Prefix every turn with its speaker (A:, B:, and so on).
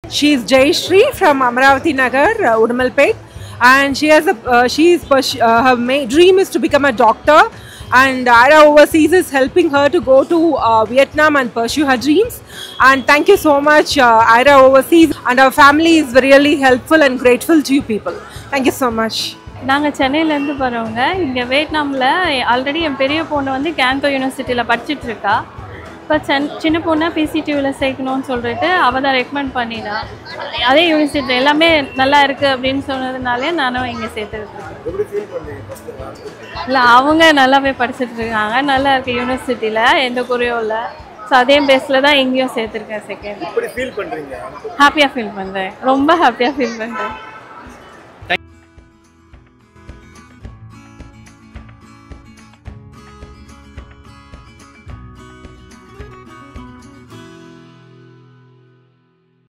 A: She is Jayashree from Amravati Nagar, Udumalpet, and she has her dream is to become a doctor. And IRA Overseas is helping her to go to Vietnam and pursue her dreams. And thank you so much, IRA Overseas, and our family is really helpful and grateful to you people. Thank you so much.
B: நாங்கள் சென்னையிலேருந்து போகிறவங்க. இங்கே வியட்நாமில் already என் பெரிய பொண்ணு வந்து canto யூனிவர்சிட்டியில் படிச்சுட்ருக்கா. இப்போ சின்ன பொண்ணை பிசிடியூவில் சேர்க்கணும்னு சொல்லிட்டு அவள் தான் ரெக்கமெண்ட் பண்ணினா. அதே யூனிவர்சிட்டி எல்லாமே நல்லா இருக்குது அப்படின்னு சொன்னதுனாலே நானும் இங்கே சேர்த்துருக்கேன். இல்லை, அவங்க நல்லாவே படிச்சுட்ருக்காங்க. நல்லா இருக்குது யூனிவர்சிட்டியில், எந்த குறையும் இல்லை. ஸோ அதே பேஸில் தான் இங்கேயும் சேர்த்துருக்கேன். செகண்ட் ஹாப்பியாக ஃபீல் பண்ணுறேன், ரொம்ப ஹாப்பியாக ஃபீல் பண்ணுறேன்.